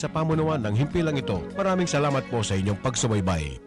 Sa pamunuan ng himpilang ito, maraming salamat po sa inyong pagsubaybay.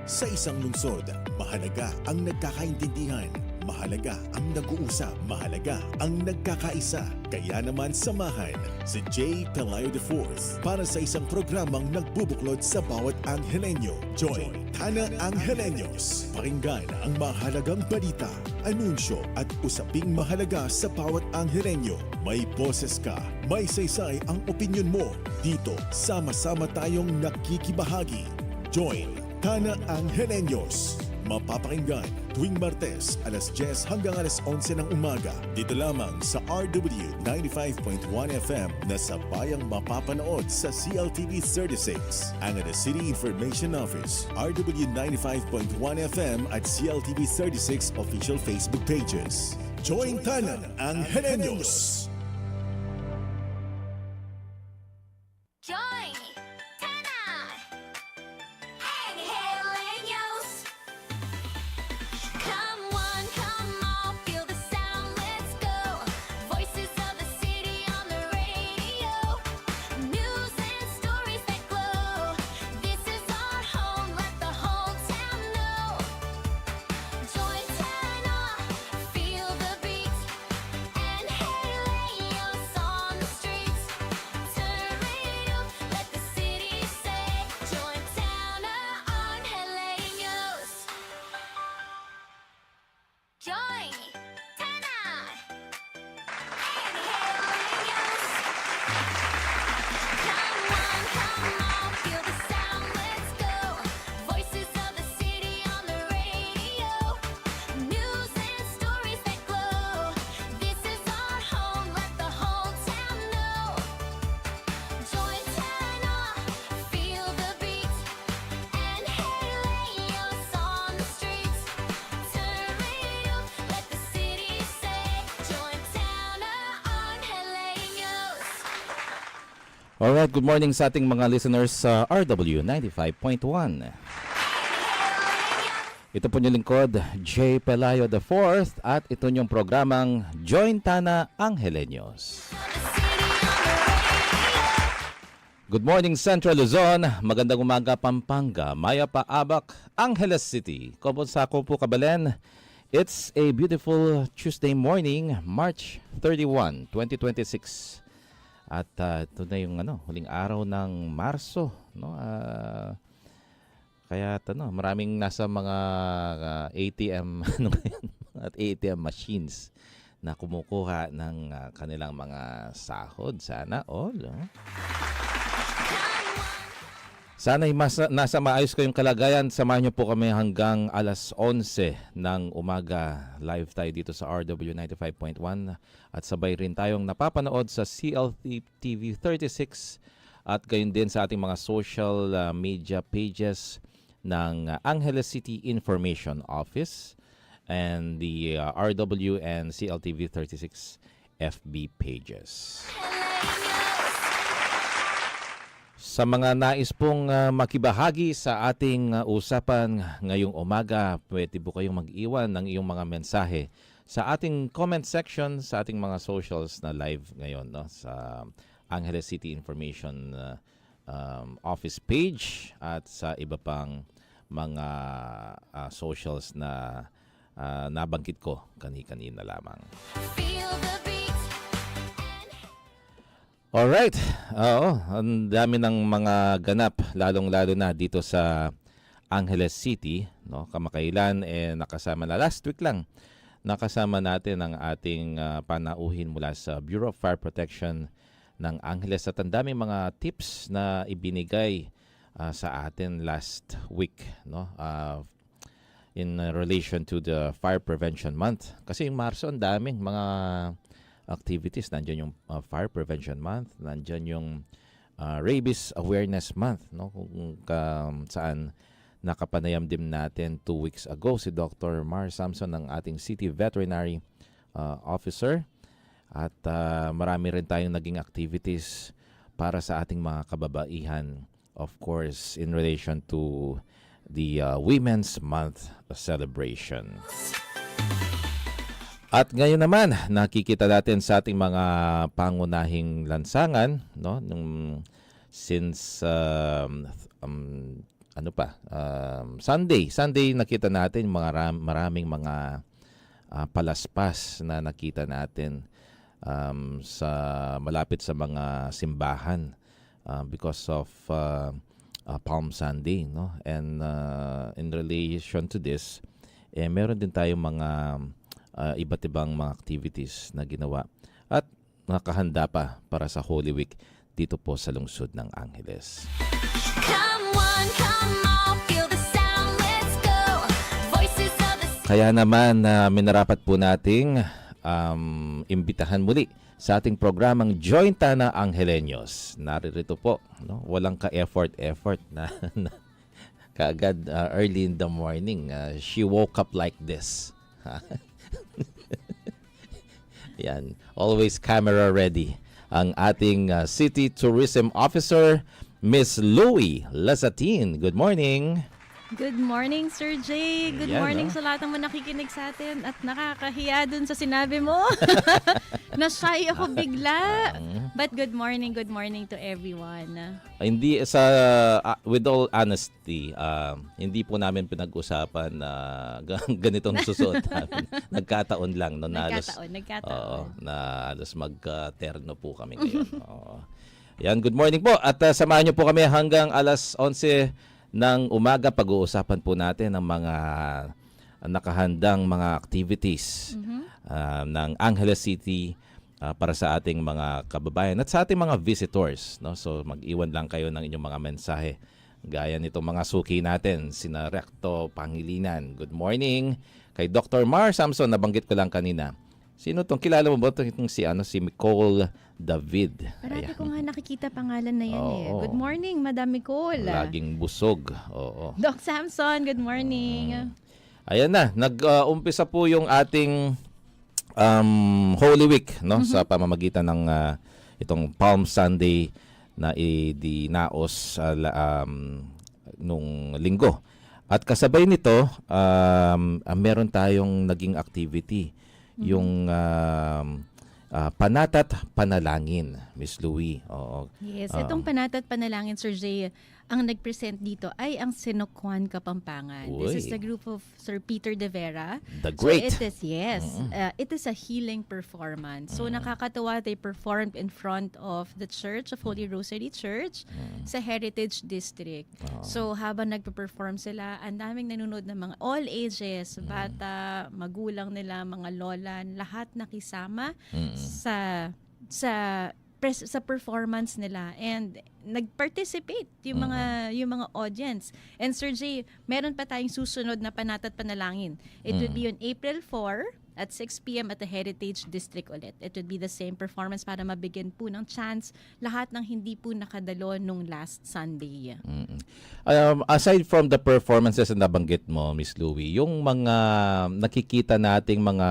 Sa isang lungsod, mahalaga ang nagkakaintindihan, mahalaga ang nag-uusap, mahalaga ang nagkakaisa. Kaya naman samahan si J. Pelayo IV para sa isang programang nagbubuklod sa bawat Anghelenyo. Join Tana Anghelenios. Pakinggan ang mahalagang balita, anunsyo at usaping mahalaga sa bawat Anghelenyo. May boses ka, may saysay ang opinyon mo. Dito, sama-sama tayong nakikibahagi. Join Tana Anghelenios. Mapapakinggan tuwing Martes alas 10 hanggang alas 11 ng umaga. Dito lamang sa RW 95.1 FM na sabayang mapapanood sa CLTV 36, Angeles City Information Office, RW 95.1 FM at CLTV 36 official Facebook pages. Join Tana Anghelenios! Join Tana Angeleños. Come on, come on, feel the sound, let's go. Voices of the city on the radio. News and stories that glow. This is our home, let the whole town know. Join Tana, feel the beat. Angeleños on the streets. Turn it up, let the city say. Join Tana Angeleños. Join Tana Angeleños. Come on, feel the sound, let's go. Voices of the city on the radio. News and stories that glow. This is our home, let the whole town know. Join Tana, feel the beat. Angeleños on the streets. Turn it up, let the city say. Join Tana Angeleños. Alright, good morning sa ating mga listeners sa RW 95.1. Ito po yung lingkod, J. Pelayo IV at ito yung programang Join Tana Angeleños. Good morning Central Luzon, magandang umaga Pampanga, Maya Paabak, Angeles City. Kumusta po Kabalen? It's a beautiful Tuesday morning, March 31, 2026. At ito na yung huling araw ng Marso, no? Kaya maraming nasa mga ATM at ATM machines na kumukuha ng kanilang mga sahod. Sana all. No? Sana'y nasa maayos kayong kalagayan. Samahan niyo po kami hanggang alas 11 ng umaga. Live tayo dito sa RW 95.1 at sabay rin tayong napapanood sa CLTV 36 at gayon din sa ating mga social media pages ng Angeles City Information Office and the RW and CLTV 36 FB pages. Sa mga nais pong makibahagi sa ating usapan ngayong umaga, pwede po kayong mag-iwan ng iyong mga mensahe sa ating comment section sa ating mga socials na live ngayon, no? Sa Angeles City Information Office page at sa iba pang mga socials na nabanggit ko kani-kanina lamang. Feel the beat. Alright, oo, ang dami ng mga ganap, lalong-lalo na dito sa Angeles City, no? Kamakailan, nakasama na, last week lang, nakasama natin ang ating panauhin mula sa Bureau of Fire Protection ng Angeles at ang daming mga tips na ibinigay sa atin last week, no? In relation to the Fire Prevention Month. Kasi yung Marso, ang daming mga activities. Nandiyan yung Fire Prevention Month, nandiyan yung Rabies Awareness Month, no? Kung saan nakapanayam din natin 2 weeks ago si Dr. Mar Samson ng ating City Veterinary Officer at marami rin tayong naging activities para sa ating mga kababaihan, of course in relation to the Women's Month celebration. At ngayon naman, nakikita natin sa ating mga pangunahing lansangan, no, nung since Sunday nakita natin maraming mga palaspas na nakita natin sa malapit sa mga simbahan because of Palm Sunday, no? And in relation to this, meron din tayong mga iba't ibang mga activities na ginawa at nakahanda pa para sa Holy Week dito po sa lungsod ng Angeles. Come on, feel the sound, let's go. Voices of the Kaya naman minarapat po nating imbitahan muli sa ating programang Jointana Angeleños. Naririto po, no? Walang ka-effort na, kaagad early in the morning. She woke up like this. Yan, always camera ready. Ang ating City Tourism Officer, Miss Louie Lazatin. Good morning. Good morning, Sir Jay. Good Ayan, morning no? sa lahat ng mga nakikinig sa atin at nakakahiya dun sa sinabi mo. Na-shy ako bigla. But good morning to everyone. Hindi with all honesty, hindi po namin pinag-usapan na ganitong susuot namin. Nagkataon lang no, na halos Nagkataon. na halos mag-terno po kami ngayon. Oo. Yan, good morning po at samahan niyo po kami hanggang alas 11 ng umaga. Pag-uusapan po natin ang mga nakahandang mga activities ng Angeles City para sa ating mga kababayan at sa ating mga visitors, no? So mag-iwan lang kayo ng inyong mga mensahe. Gaya nitong mga suki natin, sina Recto Pangilinan. Good morning kay Dr. Mar Samson, nabanggit ko lang kanina. Sino tong kilala mo ba itong si Nicole David? Parati Ayan. ko nga nakikita pangalan na yan eh. Oo. Good morning, Madam Nicole. Laging busog. Oo. Doc Samson, good morning. Ayan na, nag-umpisa po yung ating Holy Week, no, sa pamamagitan ng itong Palm Sunday na idinaos nung linggo. At kasabay nito, meron tayong naging activity, yung Panatat Panalangin, Miss Louie. Oo. Yes, itong Panatat Panalangin, Sir Jay, ang nag-present dito ay ang Sinokwan Kapampangan. This is Uy. the group of Sir Peter De Vera. The Great. So it is a healing performance. So nakakatawa, they performed in front of the Church of Holy Rosary Church sa Heritage District. So habang nagpe-perform sila, ang daming nanonood ng mga all ages, bata, magulang nila, mga lola, lahat nakisama sa performance nila and nag-participate yung mga audience. And Sir Jay, meron pa tayong susunod na Panatat Panalangin. It would be on April 4 at 6 p.m. at the Heritage District ulit. It would be the same performance para mabigyan po ng chance lahat ng hindi po nakadalo nung last Sunday. Aside from the performances na nabanggit mo, Miss Louie, yung mga nakikita nating mga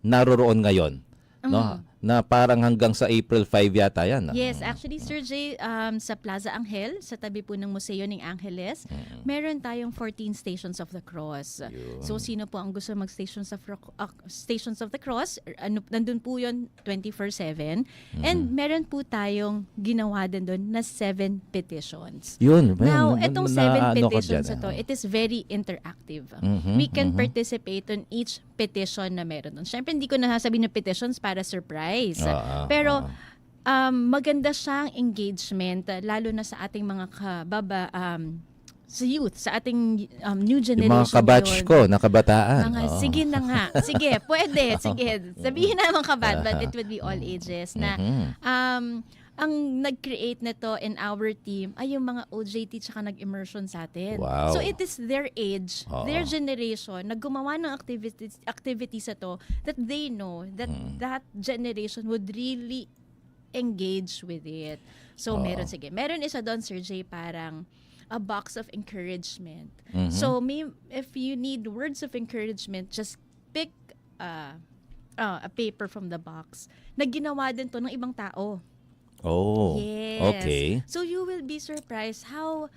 naroroon ngayon, no? Na parang hanggang sa April 5 yata yan. Yes, actually, Sir Jay, sa Plaza Angel, sa tabi po ng Museo ng Angeles, meron tayong 14 Stations of the Cross. So, sino po ang gusto mag-Stations of the Cross? Nandun po yun 24/7. And meron po tayong ginawa din doon na 7 petitions. Yun. Now, itong 7 petitions dyan, ito, it is very interactive. We can participate on each petition na meron doon. Siyempre, hindi ko nasasabihin na petitions para surprise. Pero, maganda siyang engagement, lalo na sa ating mga sa youth, sa ating new Yung generation. mga kabatch ko, na kabataan. Sige na nga. Sige, pwede. Sige. Sabihin naman kabat, but it would be all ages na ang nag-create nito in our team ay yung mga OJT tsaka nag-immersion sa atin. Wow. So it is their age, their generation, na gumawa ng activities ito that they know that that generation would really engage with it. So meron isa doon, Sir Jay, parang a box of encouragement. So if you need words of encouragement, just pick a paper from the box na ginawa din to ng ibang tao. Oh, Yes. okay. So you will be surprised how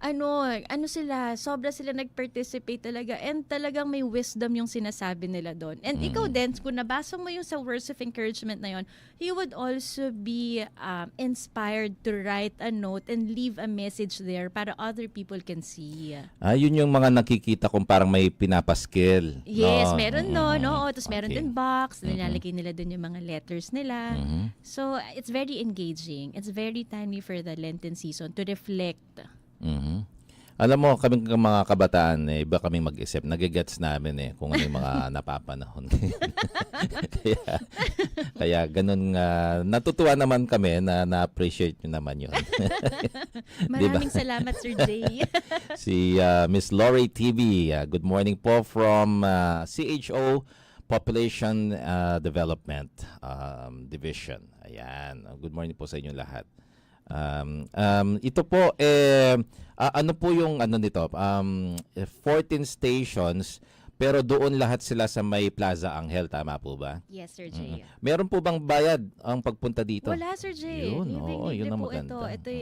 ano sila, sobra sila nag-participate talaga and talagang may wisdom yung sinasabi nila doon. And ikaw din, kung nabasa mo yung sa words of encouragement na yon, you would also be inspired to write a note and leave a message there para other people can see. Yun yung mga nakikita kong parang may pinapaskil. Yes, no? meron doon, no? Tapos meron Okay. din box, nilalagay nila doon yung mga letters nila. Mhm. So, it's very engaging. It's very timely for the Lenten season to reflect. Mhm. Alam mo, kaming mga kabataan, iba kaming mag-isip. Nagigets namin kung ano yung mga napapanahon. kaya ganun nga. Natutuwa naman kami na na-appreciate nyo naman yun. Maraming salamat, Sir Jay. Si Miss Lori TV, good morning po from CHO Population Development Division. Ayan, good morning po sa inyo lahat. Ito po ano po yung ano nito 14 stations pero doon lahat sila sa may Plaza Anghel, tama po ba? Yes, Sir Jay. Meron po bang bayad ang pagpunta dito? Wala, Sir Jay. Yun, Libreng oo, yun libre ang po maganda. ito. Ito'y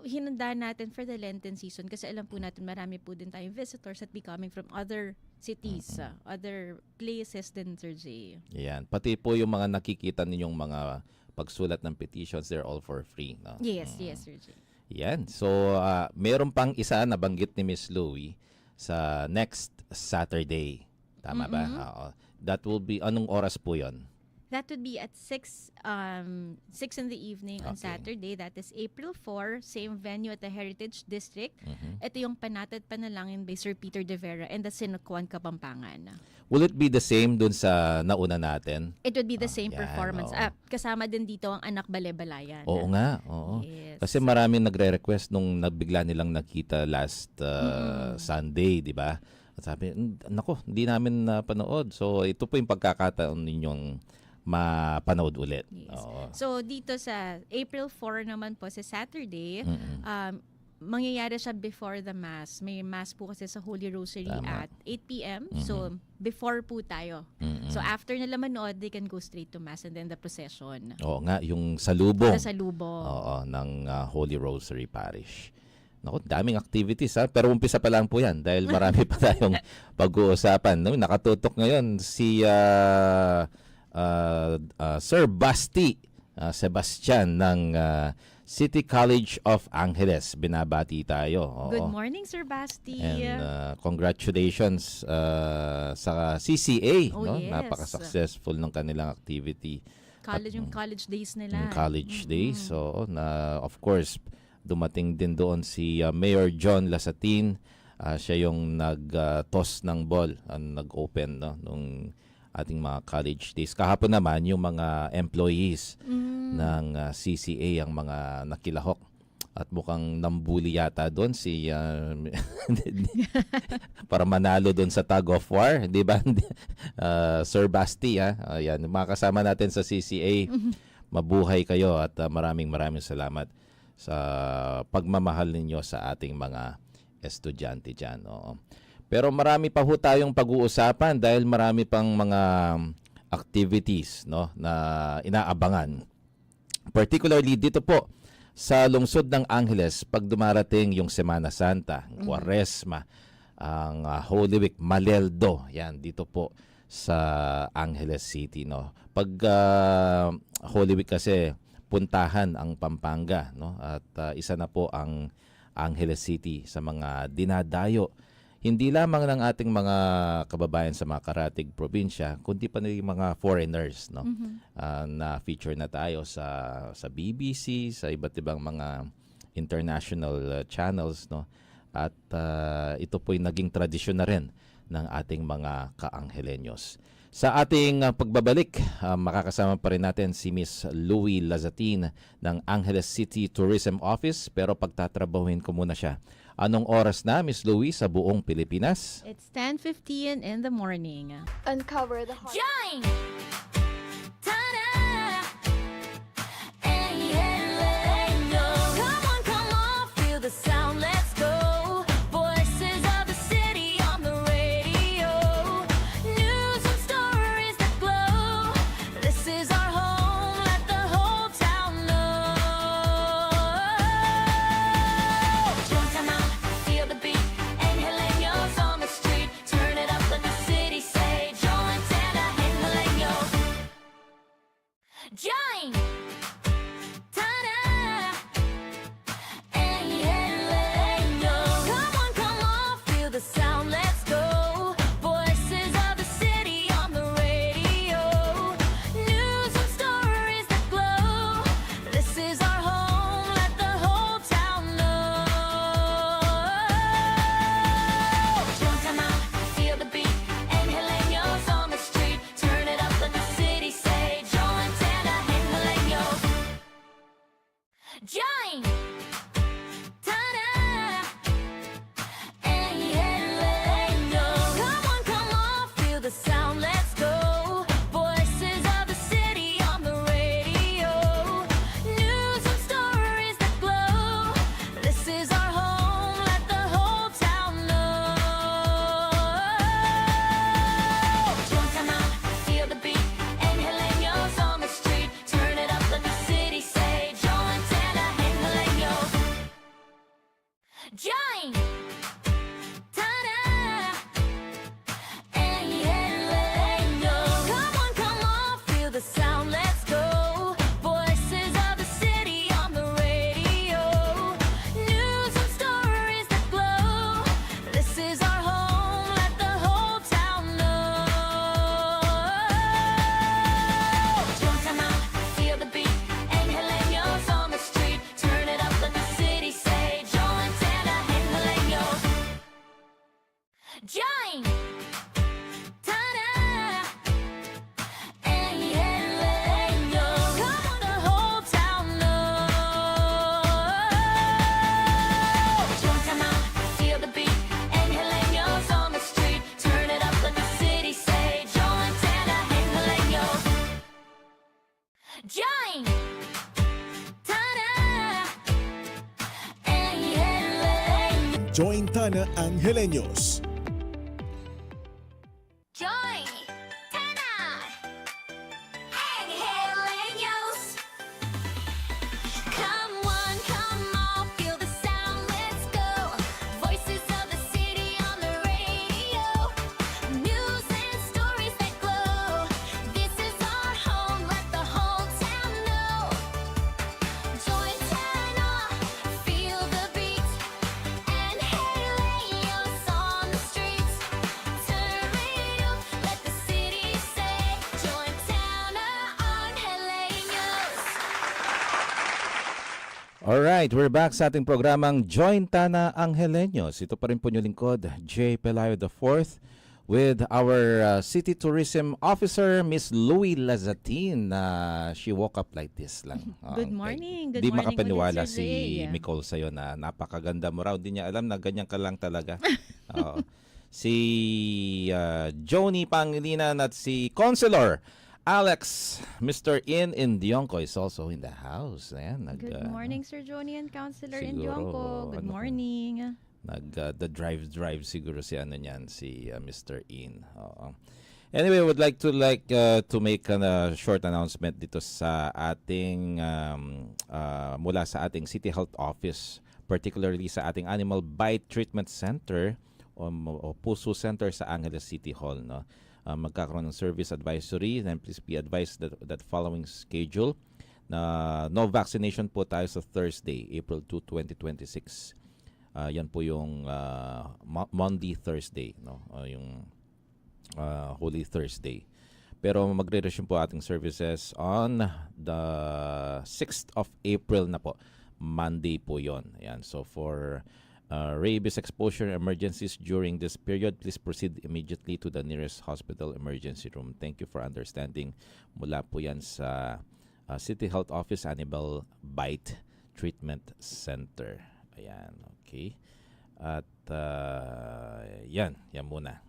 hinanda natin for the Lenten season kasi alam po natin marami po din tayong visitors at be coming from other cities, other places din, Sir Jay. Yan, pati po yung mga nakikita ninyong mga pagsulat ng petitions, they're all for free, no? Yes, yes, Sir Jay. Yan. So, meron pang isa na banggit ni Miss Louie sa next Saturday. Tama ba? Oo. That will be, anong oras po yon? That would be at 6 in the evening on Okay. Saturday. That is April 4, same venue at the Heritage District. Ito yung Panatad Panalangin by Sir Peter De Vera and the Sinukuan, Kapampangan. Will it be the same dun sa nauna natin? It would be the same yan, performance. oo. Kasama din dito ang Anak Balebalayan. Oo nga, oo. Yes. Kasi maraming nagre-request nung nagbigla nilang nakita last Sunday, di ba? At sabi, nako, hindi namin napanood. So, ito po yung pagkakataon ninyong mapanood ulit. Yes. Oo. So, dito sa April 4 naman po, sa Saturday, mangyayari siya before the Mass. May Mass po kasi sa Holy Rosary Tama. at 8 p.m. So, before po tayo. So, after nila manood, they can go straight to Mass and then the procession. Oo nga, yung salubong. Sa Salubong. Oo, ng Holy Rosary Parish. Naku, daming activities ha. Pero umpisa pa lang po yan dahil marami pa tayong pag-uusapan. No? Nakatutok ngayon si Sir Basti Sebastian ng City College of Angeles. Binabati tayo. Oo. Good morning, Sir Basti. And congratulations sa CCA. Oh, no? yes. Napaka-successful ng kanilang activity. Yung college days nila. Yung college days. So, of course, dumating din doon si Mayor John Lasatin. Siya yung nag-toss ng ball, nag-open nung ating mga college days. Kahapon naman, yung mga employees ng CCA ang mga nakilahok. At mukhang nambuli yata doon si para manalo doon sa tug of war, di ba? Sir Basti, ayan, mga kasama natin sa CCA. Mabuhay kayo at maraming salamat sa pagmamahal ninyo sa ating mga estudyante dyan. Oo. Pero marami pa ho tayong pag-uusapan dahil marami pang mga activities na inaabangan. Particularly dito po sa lungsod ng Angeles pag dumarating yung Semana Santa, Quaresma, ang Holy Week, Maleldo. Yan, dito po sa Angeles City. Pag Holy Week kasi, puntahan ang Pampanga. At isa na po ang Angeles City sa mga dinadayo. Hindi lamang ng ating mga kababayan sa mga karatig probinsya, kundi pa ng mga foreigners na feature na tayo sa BBC, sa iba't ibang mga international channels. At ito po'y naging tradisyon na rin ng ating mga ka-Angelenyos. Sa ating pagbabalik, makakasama pa rin natin si Miss Louie Lazatin ng Angeles City Tourism Office, pero pagtatrabahuin ko muna siya. Anong oras na, Miss Louie, sa buong Pilipinas? It's 10:15 in the morning. Uncover the heart. Join! Come on, feel the sound, let's go. Voices of the city on the radio. News and stories that glow. This is our home, let the whole town know. Join! Ta-da! Angeleno. Come on, feel the sound, let's go. Voices of the city on the radio. News and stories that glow. This is our home, let the whole town know. Join time out, feel the beat. Angelenos on the street. Turn it up, let the city say. Join Tana Angeleño. Join! Ta-da! Angeleño. Come on, feel the sound, let's go. Voices of the city on the radio. News and stories that glow. This is our home, let the whole town know. Join time out, feel the beat. Angeleños on the street. Turn it up, let the city say. Join Tana Angeleño. Join! Ta-da! Angeleño. Come on, the whole town know. Join time out, feel the beat. Angeleños on the street. Turn it up, let the city say. Join Tana Angeleño. Join! Ta-da! Angeleño. Join Tana Angeleños. Join! Tana! Angeleños. Come on, feel the sound, let's go. Voices of the city on the radio. News and stories that glow. This is our home, let the whole town know. Join Tana, feel the beat. Angeleños on the streets. Turn it up, let the city say. Join Tana Angeleños. Alright, we're back sa ating programang Join Tana Angeleños. Ito pa rin po yung lingkod, J. Pelayo IV, with our City Tourism Officer, Miss Louie Lazatin. She woke up like this lang. Good morning. Good Di morning makapaniwala ulit, Sir si Ray. Nicole sa'yo na napakaganda mo raw. Di niya alam na ganyan ka lang talaga. Oo. Si Joni Pangilinan at si Consular Alex, Mr. In Indionco is also in the house. Ayan, Good morning, Sir Joni and Counselor siguro, Indionco. Good ano, morning. the drive siguro si ano niyan, si Mr. In. Oo. Anyway, would like to make a short announcement dito sa ating mula sa ating City Health Office, particularly sa ating Animal Bite Treatment Center o Puso Center sa Angeles City Hall, no. Magkakaroon ng service advisory, then please be advised that following schedule na no vaccination po tayo sa Thursday, April 2, 2026. Yan po yung Monday, Thursday, no? Yung Holy Thursday. Pero magre-resume po ating services on the 6th of April na po. Monday po yon. Ayan. So for rabies exposure emergencies during this period, please proceed immediately to the nearest hospital emergency room. Thank you for understanding. Mula po yan sa City Health Office Animal Bite Treatment Center. Ayan, okay. At yan muna.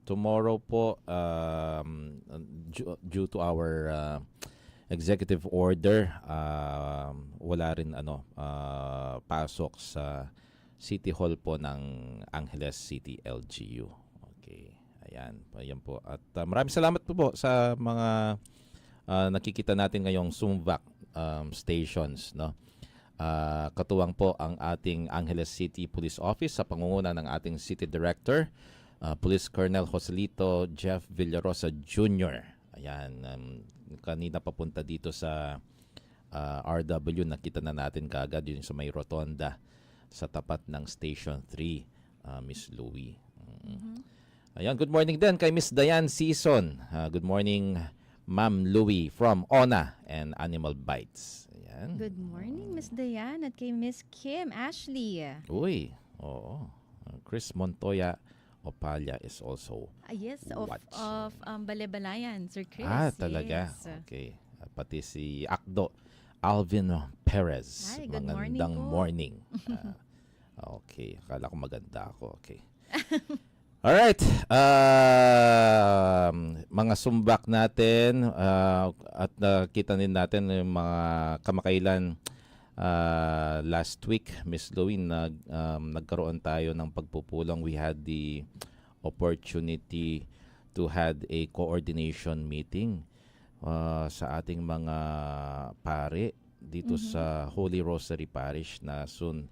Tomorrow po, due to our executive order, wala rin pasok sa City Hall po ng Angeles City LGU. Okay. Ayan po. At maraming salamat po sa mga nakikita natin ngayong Sumvac stations, no. Katuwang po ang ating Angeles City Police Office sa pangunguna ng ating City Director, Police Colonel Joselito Jeff Villarosa Jr. Ayan, kanina papunta dito sa RW, nakita na natin kaagad yun sa may rotonda sa tapat ng Station 3, Miss Louie. Ayan, good morning din kay Miss Diane Season. Good morning, Ma'am Louie from ONA and Animal Bites. Ayan. Good morning, Miss Diane, at kay Miss Kim Ashley. Uy, oo. Chris Montoya Opalya is also Yes, of Balebalayan, Sir Chris. talaga. Yes. Okay. Pati si Akdo Alvin Perez. Hi, good Magandang morning po. morning. Okay, akala ko maganda ako. Okay. Alright, mga sumbak natin at nakita din natin yung mga kamakailan last week, Miss Louie, nagkaroon tayo ng pagpupulong. We had the opportunity to had a coordination meeting sa ating mga pare dito sa Holy Rosary Parish na soon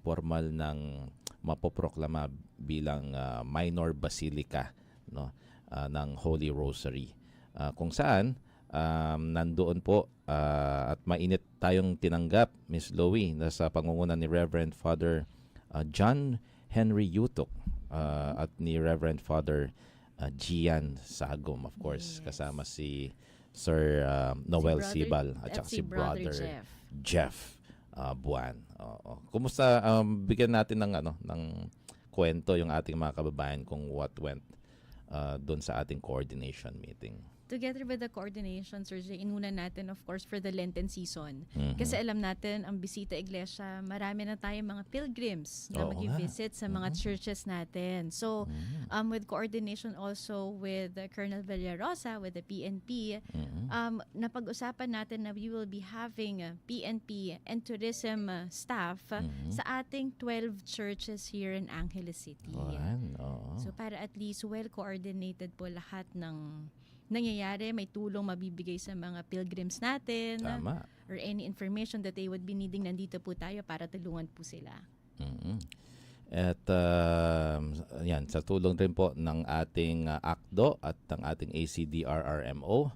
formal ng mapoproklama bilang minor basilica, no, ng Holy Rosary, kung saan nandoon po at mainit tayong tinanggap, Miss Louie, na sa pangunguna ni Reverend Father John Henry Yutok at ni Reverend Father Gian Sagom, of course, kasama si Sir Noel Brother- Sibal at at saka si si Brother Brother Jeff. Jeff Buwan. Oo. Kumusta, bigyan natin ng kwento yung ating mga kababayan kung what went doon sa ating coordination meeting. Together with the coordination, Sir Jay, inuna natin, of course, for the Lenten season. Mhm. Kasi alam natin, ang bisita iglesia, marami na tayong mga pilgrims na Oo mag-visit sa mga churches natin. So, with coordination also with Colonel Villarosa, with the PNP, napag-usapan natin na we will be having PNP and tourism staff sa ating 12 churches here in Angeles City. Ayan, oo. So para at least well-coordinated po lahat ng nangyayari, may tulong mabibigay sa mga pilgrims natin Tama. or any information that they would be needing, nandito po tayo para tulungan po sila. Mhm. At yan, sa tulong rin po ng ating ACDO at ng ating ACDRRMO.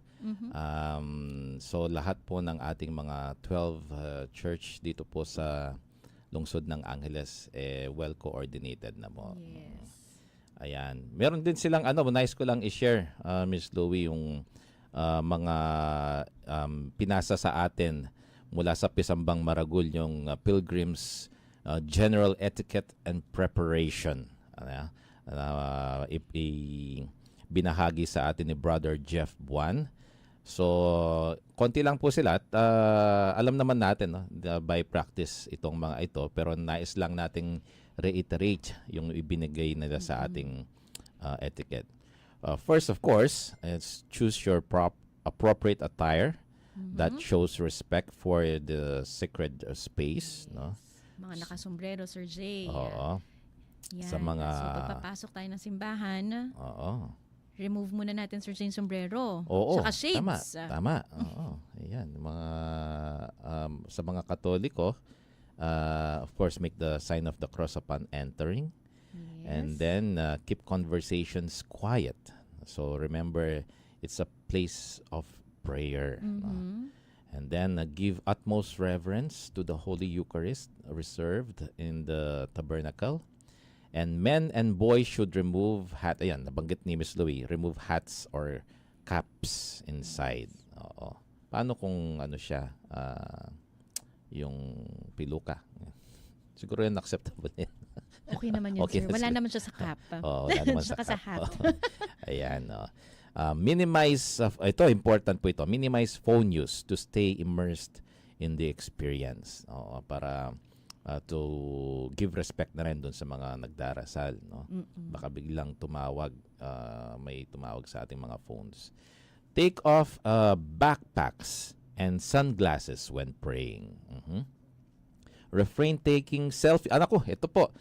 So lahat po ng ating mga 12 church dito po sa lungsod ng Angeles well coordinated na po. Yes. Ayan. Meron din silang nice ko lang i-share, Miss Louie, yung mga pinasa sa atin mula sa Pisambang Maragul, yung Pilgrims General Etiquette and Preparation. Binahagi sa atin ni Brother Jeff Buwan. So, konti lang po sila at alam naman natin, no, by practice itong mga ito, pero nais lang nating reiterate yung ibinigay nila sa ating etiquette. First, of course, is choose your appropriate attire that shows respect for the sacred space. No? Mga nakasombrero, Sir Jay. Oo. Yan. Sa mga- So pagpapasok tayo ng simbahan, Oo. remove muna natin, Sir Jay, yung sombrero. Oo. Saka shades. Tama. Oo. Ayan. Sa mga Katoliko, of course, make the sign of the cross upon entering. And then keep conversations quiet. So remember, it's a place of prayer. No? And then give utmost reverence to the Holy Eucharist reserved in the tabernacle. And men and boys should remove hat. Ayan, nabanggit ni Miss Louie, remove hats or caps inside. Oo. Paano kung siya, yung piluka? Siguro yan acceptable yan. Okay naman yun, Okay sir. na Wala sila. naman siya sa cap. Oo, wala naman sa Saka sa cap. hat. Oo. Ayan. Minimize, ito important po ito, minimize phone use to stay immersed in the experience. Oo, para to give respect na rin dun sa mga nagdarasal. No? Baka biglang tumawag, may tumawag sa ating mga phones. Take off backpacks and sunglasses when praying. Refrain taking selfie. Anak ko, ito po,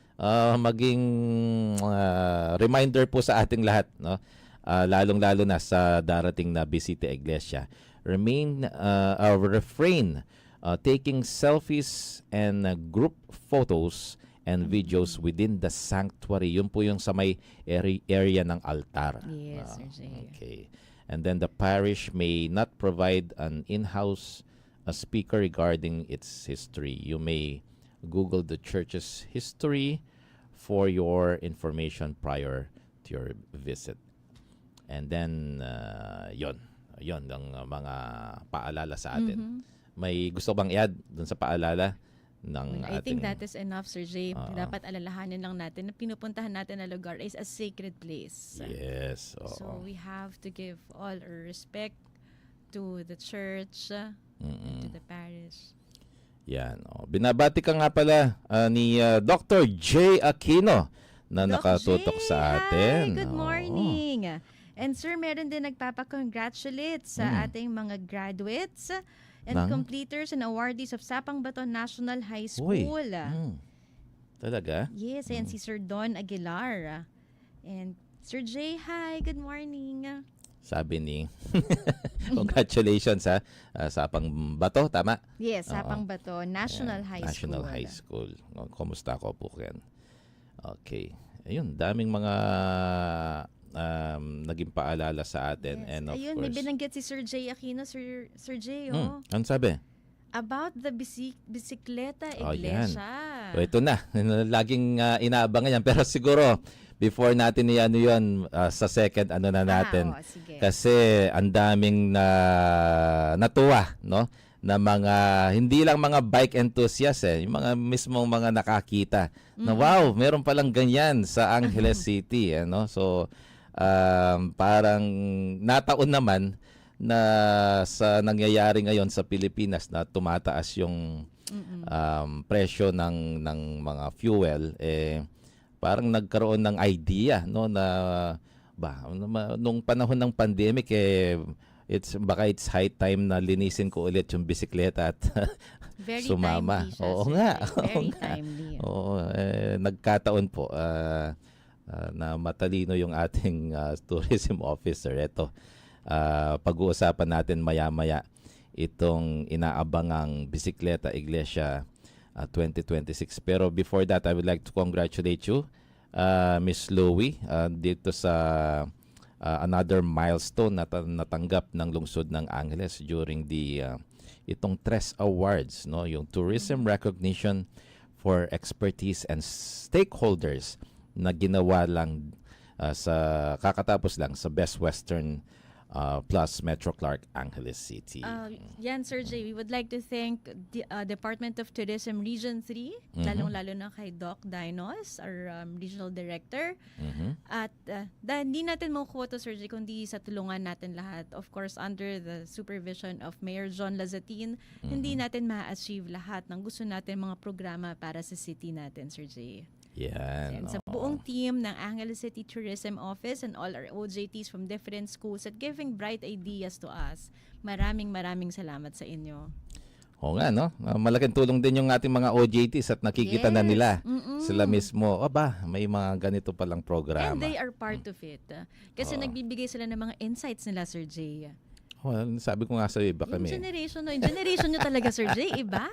maging reminder po sa ating lahat, no? Lalong-lalo na sa darating na bisita iglesia. Refrain taking selfies and group photos and videos within the sanctuary. Yun po yung sa may area ng altar. Yes, Sir Jay. Okay. And then the parish may not provide an in-house speaker regarding its history. You may Google the church's history for your information prior to your visit. And then, yon ang mga paalala sa atin. May gusto bang i-add dun sa paalala ng I ating... think that is enough, Sir Jay. Dapat alalahanin lang natin na pinupuntahan natin na lugar is a sacred place. Yes. Oo. So we have to give all our respect to the church, to the parish. Yan. Binabati ka nga pala ni Dr. J. Aquino na Doc nakatutok J, sa atin. Hi, good Oo. morning. And sir, meron din nagpapakongratulate sa ating mga graduates and Ng? completers and awardees of Sapang Bato National High Uy. School. Talaga? Yes, and si Sir Don Aguilar. And Sir J, hi, good morning. Sabi ni congratulations ha. Sapang Bato, tama? Yes, Sapang Bato National Ayan, High National School. High School. Kumusta ko po yan? Okay. Ayun, daming mga naging paalala sa atin. Yes. And of Ayun, may course, binanggit si Sir J Aquino, Sir J, oh. ano sabi? About the bisikleta Oh, yan. iglesia. So ito na, laging inaabangan yan. Pero siguro, before natin i-ano yun, sa second ano na natin. Oo, sige. Kasi ang daming natuwa, no? Na mga, hindi lang mga bike enthusiasts yung mga mismong mga nakakita. Na wow, meron palang ganyan sa Angeles City. Ano? So, parang nataon naman na sa nangyayari ngayon sa Pilipinas na tumataas yung presyo ng mga fuel, parang nagkaroon ng idea, no, na nung panahon ng pandemic, baka it's high time na linisin ko ulit yung bisikleta at Very sumama. timely siya, Oo Sir nga. J. Oo Very nga. timely. Oo, nagkataon po na matalino yung ating tourism officer. Ito, pag-uusapan natin maya-maya itong inaabangang Bisikleta Iglesia 2026. Pero before that, I would like to congratulate you, Miss Louie, dito sa another milestone na natanggap ng lungsod ng Angeles during the itong TRES Awards, no, yung Tourism Recognition for Expertise and Stakeholders na ginawa lang sa kakatapos lang sa Best Western plus Metro Clark Angeles City. Yan, Sir J, we would like to thank the Department of Tourism Region 3, lalong-lalo na kay Doc Dinos, our Regional Director. At hindi natin makukuha to, Sir J, kundi sa tulungan natin lahat. Of course, under the supervision of Mayor John Lazatin, hindi natin ma-achieve lahat ng gusto natin mga programa para sa city natin, Sir J. Yan. And sa buong team ng Angeles City Tourism Office and all our OJTs from different schools at giving bright ideas to us, maraming salamat sa inyo. Oo nga, no? Malaking tulong din yung ating mga OJTs at nakikita na nila sila mismo. May mga ganito palang programa. And they are part of it. Kasi nagbibigay sila ng mga insights nila, Sir J. Sabi ko nga sa iba Yung kami. generation nyo talaga, Sir J, iba.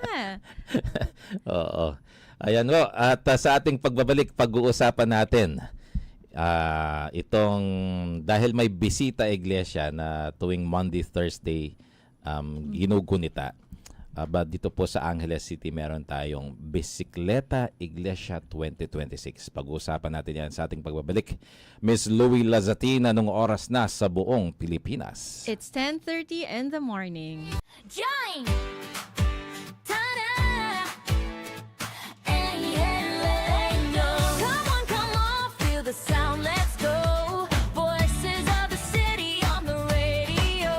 Oo. Ayan ho. At sa ating pagbabalik, pag-uusapan natin itong dahil may bisita iglesia na tuwing Monday, Thursday ginugunita. Dito po sa Angeles City meron tayong Bisikleta Iglesia 2026. Pag-uusapan natin yan sa ating pagbabalik. Miss Louie Lazatin, anong oras na sa buong Pilipinas? It's 10:30 in the morning. Join! Ta-da! And let go. Come on, feel the sound, let's go. Voices of the city on the radio.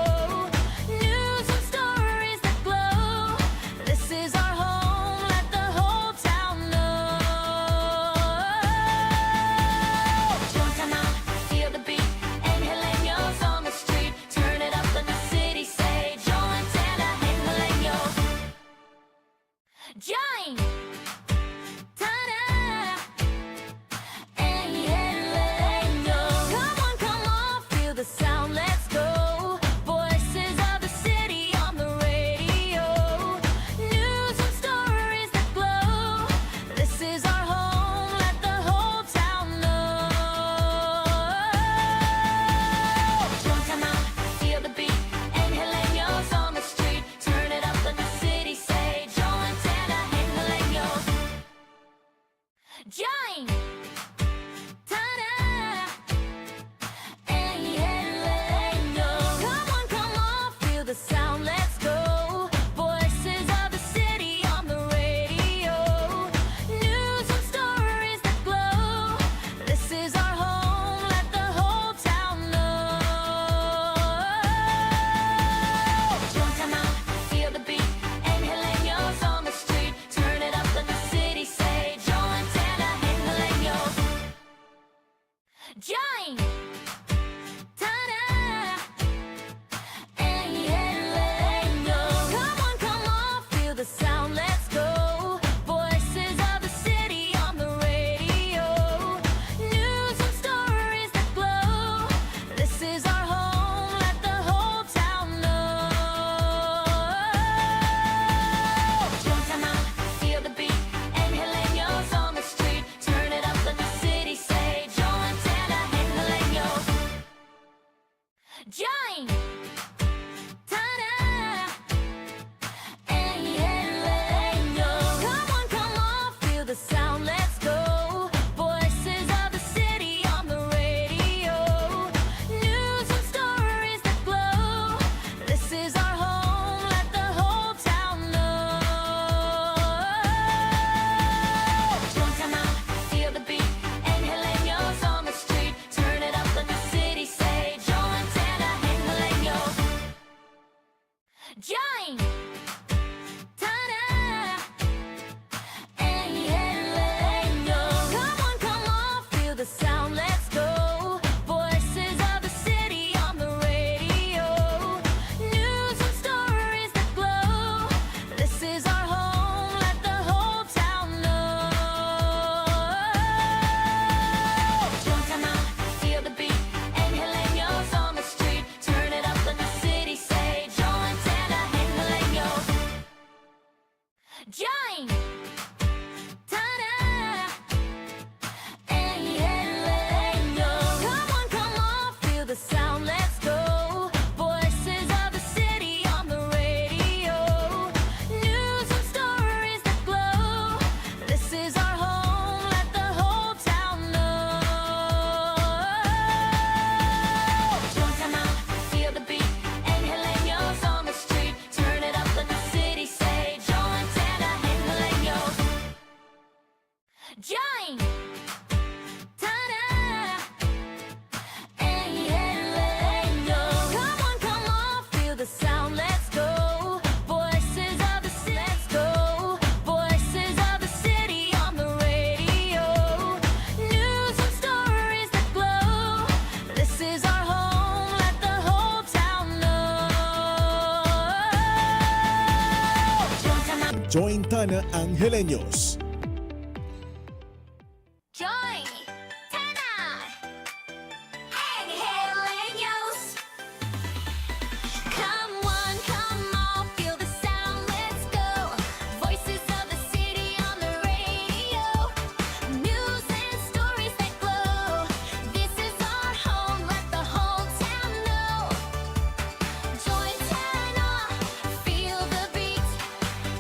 News and stories that glow. This is our home, let the whole town know. Come on, feel the beat. And Heleños on the street. Turn it up, let the city say. Join Tana and Heleños. Join! Ta-da! And let go. Come on, feel the sound, let's go. Voices of the city on the radio. News and stories that glow. This is our home, let the whole town know. Come on, feel the beat. And Heleños on the street. Turn it up, let the city say. Join Tana and Heleños. Join! Ta-da! And let go. Come on, feel the sound, let's go. Voices of the city on the radio. News and stories that glow. This is our home, let the whole town know. Come on, feel the beat. And Heleños on the street. Join! Ta-da! Hey, hey, hey, yo. Come on, feel the sound, let's go. Voices of the city, let's go. Voices of the city on the radio. News and stories that glow. This is our home, let the whole town know. Join Tana Angeleños. Join! Tana! Angeleños! Come on, feel the sound, let's go. Voices of the city on the radio. News and stories that glow. This is our home, let the whole town know. Join Tana, feel the beat.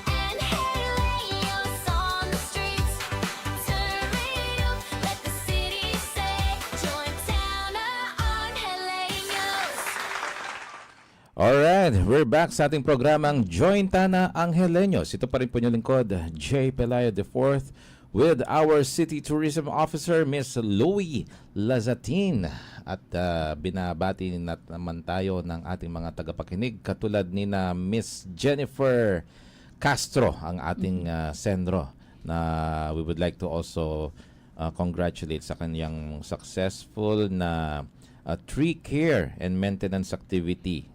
Angeleños on the streets. Turn radio, let the city say. Join Tana, Angeleños. Alright, we're back sa ating programang Join Tana Angeleños. Ito pa rin po yung lingkod, J. Pelayo IV, with our City Tourism Officer, Miss Louie Lazatin. At binabati naman tayo ng ating mga tagapakinig, katulad ni na Miss Jennifer Castro, ang ating sendro, na we would like to also congratulate sa kanyang successful na tree care and maintenance activity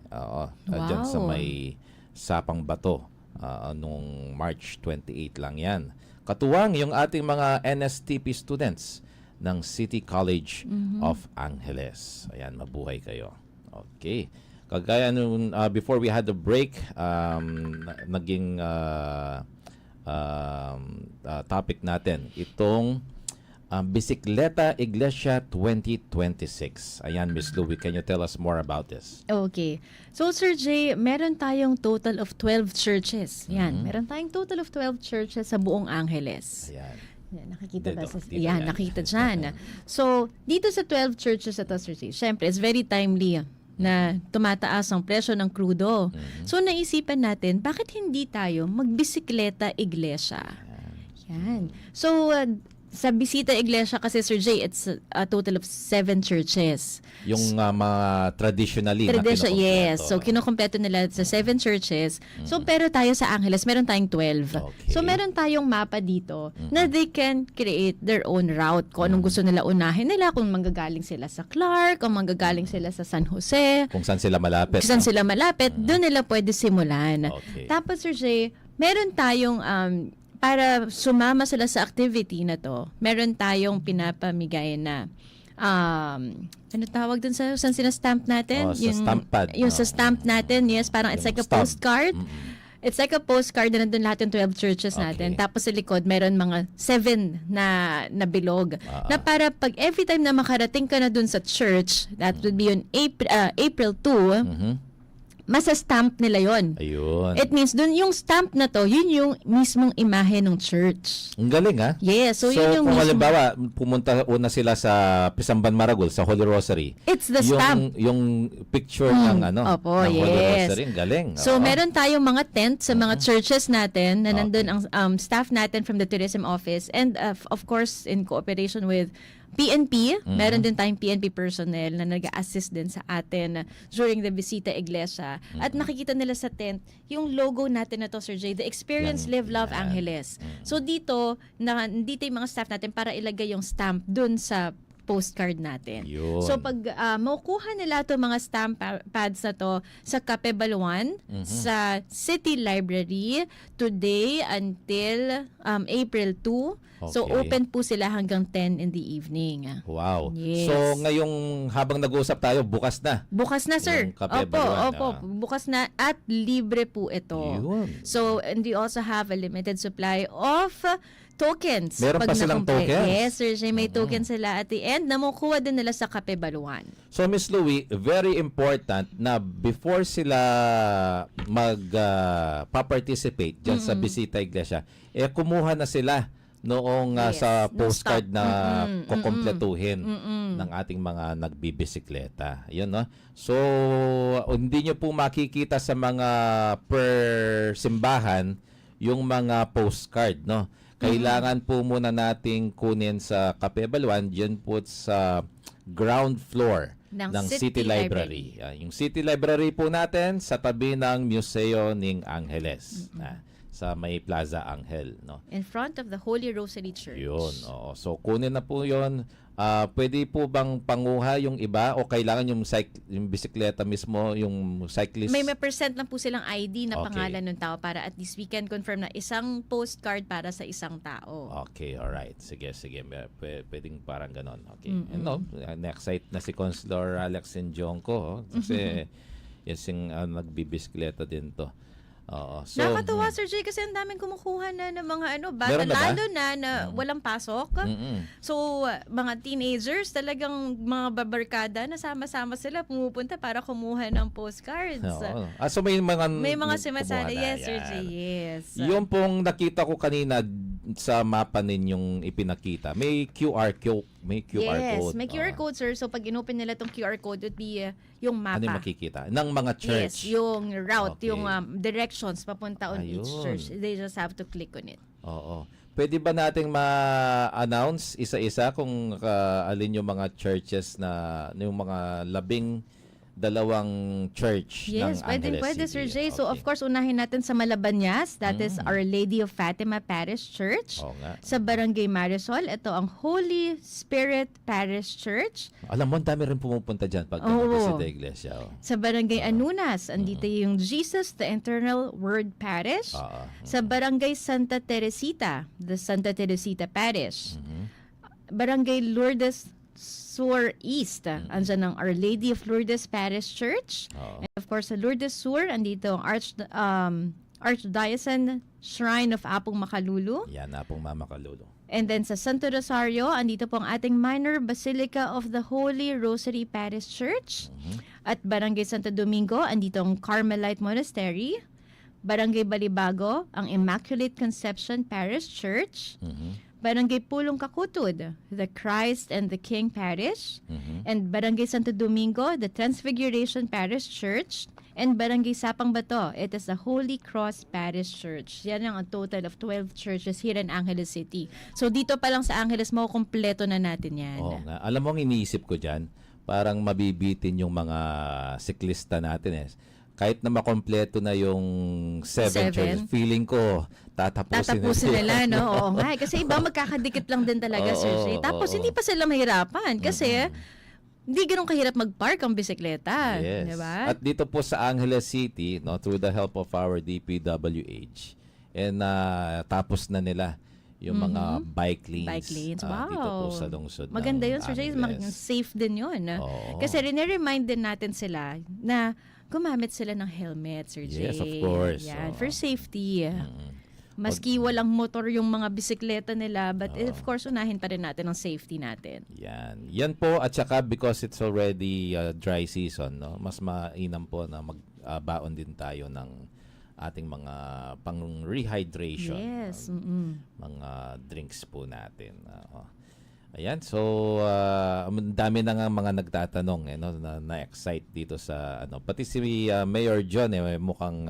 dyan sa Wow. may Sapang Bato nung March 28 lang yan. Katuwang yung ating mga NSTP students ng City College of Angeles. Ayan, mabuhay kayo. Okay. Kagaya nung before we had the break, naging topic natin itong Bisikleta Iglesia 2026. Ayan, Miss Louie, can you tell us more about this? Okay. So, Sir Jay, meron tayong total of 12 churches. Yan, meron tayong total of 12 churches sa buong Angeles. Ayan. Yan, nakikita ba? Dito, dito Yan, yan. nakita dyan. So, dito sa 12 churches na to, Sir Jay, syempre, it's very timely na tumataas ang presyo ng krudo. So, naisipan natin, bakit hindi tayo magbisikleta iglesia? Yan. So, sa Bisita Iglesia kasi, Sir Jay, it's a total of 7 churches. Yung mga traditionally na Tradition, kinukumpleto. yes. So, kinukumpleto nila sa 7 churches. So, pero tayo sa Angeles, meron tayong 12. Okay. So, meron tayong mapa dito na they can create their own route. Kung anong gusto nila unahin nila, kung manggagaling sila sa Clark, kung manggagaling sila sa San Jose, Kung saan sila malapit. kung saan sila malapit, doon nila pwede simulan. Okay. Tapos, Sir Jay, meron tayong para sumama sila sa activity na to, meron tayong pinapamigay na ano tawag dun sa saan sina-stamp natin? Sa stamp pad. Yung sa stamp natin, yes, parang it's Yung like a stamp. postcard. It's like a postcard na nandun lahat yung 12 churches natin. Okay. Tapos sa likod, meron mga 7 na bilog. Na para pag every time na makarating ka na dun sa church, that would be on April 2, masa-stamp nila yon. Ayun. It means dun yung stamp na to, yun yung mismong imahe ng church. Ang galing, ha? Yes, so yun yung kung mismo. halimbawa, pumunta una sila sa Pisamban Maragol, sa Holy Rosary. It's the stamp. Yung picture ng Opo, ng Holy yes. Rosary. Ang galing. So, Oo. meron tayong mga tent sa mga churches natin na nandun ang staff natin from the tourism office and of course in cooperation with PNP. Meron din tayong PNP personnel na nag-assist din sa atin during the Visita Iglesia. At nakikita nila sa tent yung logo natin na to, Sir Jay, the Experience, Yan, Live, Love, yan. Angeles. So dito, nandito yung mga staff natin para ilagay yung stamp dun sa postcard natin. Yun. So pag makukuha nila to mga stamp pads na to sa Cape Baluan, sa City Library today until April 2. So Okay. open po sila hanggang 10 in the evening. Wow. Yes. So, ngayong habang nag-uusap tayo, bukas na. Bukas na, sir. Yung Cape Opo, Baluan, opo. Bukas na at libre po ito. Yun. So, and we also have a limited supply of tokens. Meron pa silang tokens? Yes, sir. Jay, may tokens sila at the end na makukuha din nila sa Cape Baluan. So, Miss Louie, very important na before sila mag-participate dyan sa Bisita Iglesia, kumuha na sila noong Yes, sa no postcard stop. na kukumpletuhin ng ating mga nagbibisikleta. Yun, no? So, hindi nyo po makikita sa mga per simbahan yung mga postcard, no? kailangan po muna nating kunin sa Capebaluan, diyan po sa ground floor ng City Library. Yung City Library po natin sa tabi ng Museo ng Angeles. Sa may Plaza Angel, no? In front of the Holy Rosary Church. Yun, oo. So kunin na po 'yon. Pwede po bang panguha yung iba o kailangan yung yung bisikleta mismo, yung cyclist? May present lang po silang ID na Okay. pangalan ng tao para at least we can confirm na isang postcard para sa isang tao. Okay, all right. Sige. Pwedeng parang ganon. Okay. No, na-excite na si Consular Alex Enjonco, kasi yung nagbibisikleta din to. Oo. So, Nakakatuwa, Sir Jay, kasi ang daming kumukuha na ng mga bata, Meron na ba? lalo na walang pasok. So, mga teenagers, talagang mga babarkada, nasama-sama sila, pumupunta para kumuha ng postcards. oo. So may mga Sumasali. kumuha na, Yes, Sir yan. Jay, yes. Yung pong nakita ko kanina sa mapa ninyong ipinakita, may QR code. May QR code. May QR code, sir. So, pag inopen nila tong QR code, would be yung mapa. Ano yung makikita? Ng mga church. Yes, yung route, Okay. yung directions papunta on each Ayun. church. They just have to click on it. Oo. Pwede ba nating ma-announce isa-isa kung alin yung mga churches yung mga 12 church ng Yes, Angeles pwede, City? Sir Jay. So, of Okay. course, unahin natin sa Malabanyas. That is Our Lady of Fatima Parish Church. Oo nga. Sa Barangay Marisol, ito ang Holy Spirit Parish Church. Alam mo, ang dami rin pumupunta dyan pag Oo. bisita iglesia. Oh. Sa Barangay Anunas, andito yung Jesus, the Eternal Word Parish. Oo. Sa Barangay Santa Teresita, the Santa Teresita Parish. Barangay Lourdes Sur East, andyan ang Our Lady of Lourdes Parish Church. Oo. And of course, sa Lourdes Sur, andito ang Archdiocese Shrine of Apong Makalulu. Yan na pong Mama Kalulu. And then sa Santo Rosario, andito po ang ating Minor Basilica of the Holy Rosary Parish Church. At Barangay Santo Domingo, andito ang Carmelite Monastery. Barangay Balibago, ang Immaculate Conception Parish Church. Barangay Pulong Kakutud, the Christ and the King Parish. And Barangay Santo Domingo, the Transfiguration Parish Church. And Barangay Sapang Bato, it is the Holy Cross Parish Church. Yan ang total of 12 churches here in Angeles City. So dito pa lang sa Angeles, makukumpleto na natin yan. Oo nga. Alam mo, ang iniisip ko dyan, parang mabibitin yung mga siklista natin kahit na makompleto na yung 7 churches, feeling ko tatapusin nila, no? Oo nga. Kasi iba magkakadikit lang din talaga, Sir Jay. Tapos hindi pa sila mahirapan kasi hindi ganun kahirap mag-park ang bisikleta. Yes. Diba? At dito po sa Angeles City, through the help of our DPWH, tapos na nila yung mga bike lanes. Bike lanes. Wow. Dito po sa lungsod Maganda ng yun, Sir Jay. Angeles. Safe din yun. Oo. Kasi riniremind din natin sila na gumamit sila ng helmet, Sir Jay. Yes, of course. Yan, Oo. for safety. Maski walang motor yung mga bisikleta nila, but of course, unahin pa rin natin ang safety natin. Yan po, at saka because it's already dry season, mas mainam po na magbaon din tayo ng ating mga pang-rehydration. Yes. Mga drinks po natin. Ayan, so ang dami na nga mga nagtatanong na-excite dito sa pati si Mayor John mukhang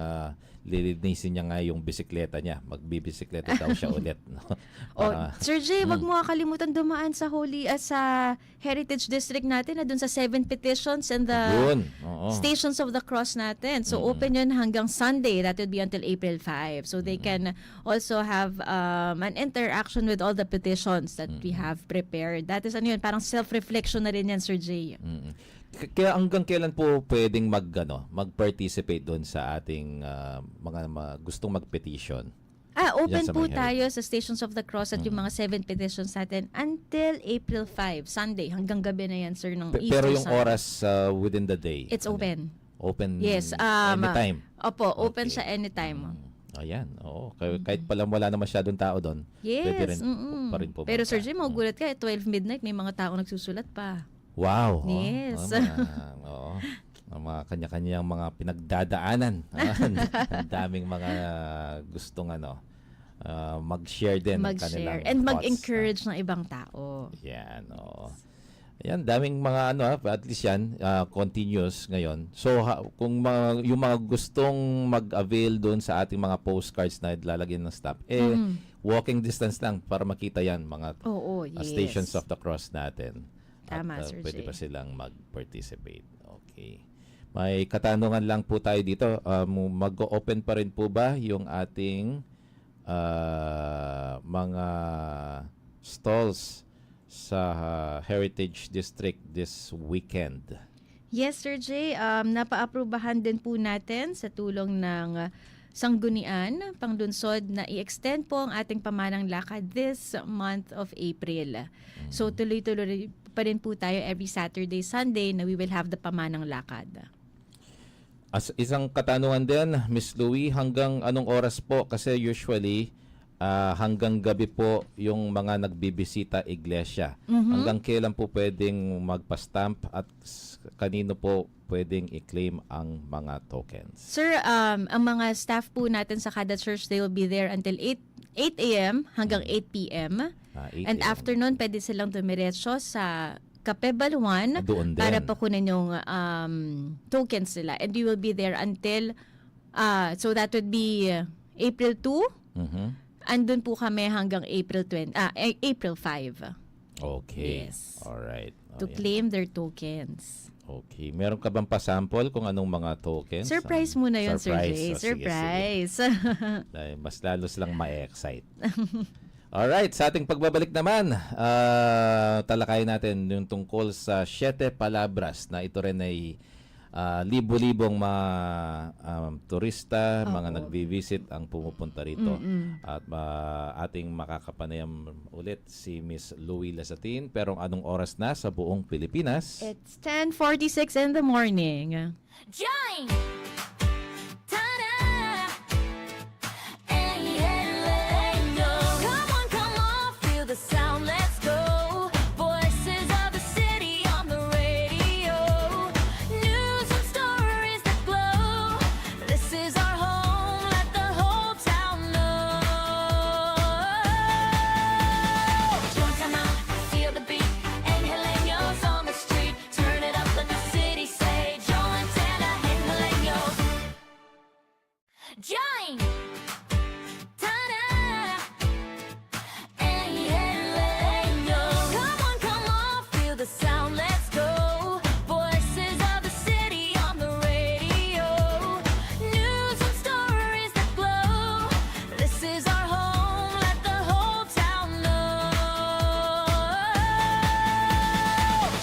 lilinisin niya nga yung bisikleta niya. Magbibisikleta daw siya ulit. No? Sir Jay, wag mo kalimutan dumaan sa sa Heritage District natin na dun sa 7 petitions and the Yun. Oo. Stations of the Cross natin. So open yun hanggang Sunday. That will be until April 5. So they can also have an interaction with all the petitions that we have prepared. That is yun, parang self-reflection na rin yan, Sir Jay. Kaya hanggang kailan po pwedeng mag-participate doon sa ating mga gustong mag-petition? Open Yan sa po may tayo sa Stations of the Cross at yung mga 7 petitions natin until April 5, Sunday. Hanggang gabi na yan, sir, ng Easter Pero yung Sunday. oras within the day? It's open. Open Yes. anytime? Opo, open Okay. siya anytime. Ayan, oo. Kahit pala wala na masyadong tao doon, pwede rin Yes. pa rin pumunta. Pero Sir Jay, magugulat ka, 12 midnight, may mga tao nagsusulat pa. Wow. Yes. Oo. Ang mga kanya-kanyang mga pinagdadaanan. Ang daming mga gustong mag-share din ng kanilang Mag-share and thoughts. mag-encourage ng ibang tao. Yan, oo. Ayan, daming mga at least yan, continuous ngayon. So, kung yung mga gustong mag-avail doon sa ating mga postcards na lalagyan ng stamp, walking distance lang para makita yan, mga Oo, yes. Stations of the Cross natin. Tama, At Sir pwede Jay. pa silang mag-participate. Okay. May katanungan lang po tayo dito. Mag-open pa rin po ba yung ating mga stalls sa Heritage District this weekend? Yes, Sir Jay. Napa-aprobahan din po natin sa tulong ng Sanggunian, Panglunsod, na i-extend po ang ating pamanang lakad this month of April. So tuloy-tuloy pa rin po tayo every Saturday, Sunday na we will have the pamanang lakad. As isang katanungan din, Miss Louie, hanggang anong oras po? Kasi usually, hanggang gabi po yung mga nagbibisita iglesia. Hanggang kailan po pwedeng magpa-stamp at kanino po pwedeng i-claim ang mga tokens? Sir, ang mga staff po natin sa kada church, they will be there until 8 a.m. hanggang 8 p.m. 8 And a.m. after nun, pwede silang dumiretso sa Cape Baluan Doon din. para pakunin yung tokens nila. And we will be there until, so that would be April 2. Mhm. Andun po kami hanggang April 5 Okay. Yes. Alright. to claim their tokens. Okay. Meron ka bang pasample kung anong mga tokens? Surprise muna yun, Sir Surprise. Jay. Oh, sige, Surprise. Dahil mas lalo silang ma-excite. Alright, sa ating pagbabalik naman, talakayin natin yung tungkol sa 7 palabras na ito rin ay libo-libong mga turista, mga nagvi-visit ang pumupunta rito. At ating makakapanayam ulit si Miss Louie Lasatin. Pero anong oras na sa buong Pilipinas? It's 10:46 in the morning. Join! Ta-da! Hey, hey, let go. Come on, feel the sound, let's go. Voices of the city on the radio. News and stories that glow. This is our home, let the whole town know. Join, come out, feel the beat. Angeleños on the street. Turn it up, let the city say. Join Santa Angeleños. Join! Ta-da! Angeleños. Come on, feel the sound, let's go. Voices of the city on the radio. News and stories that glow. This is our home, let the whole town know.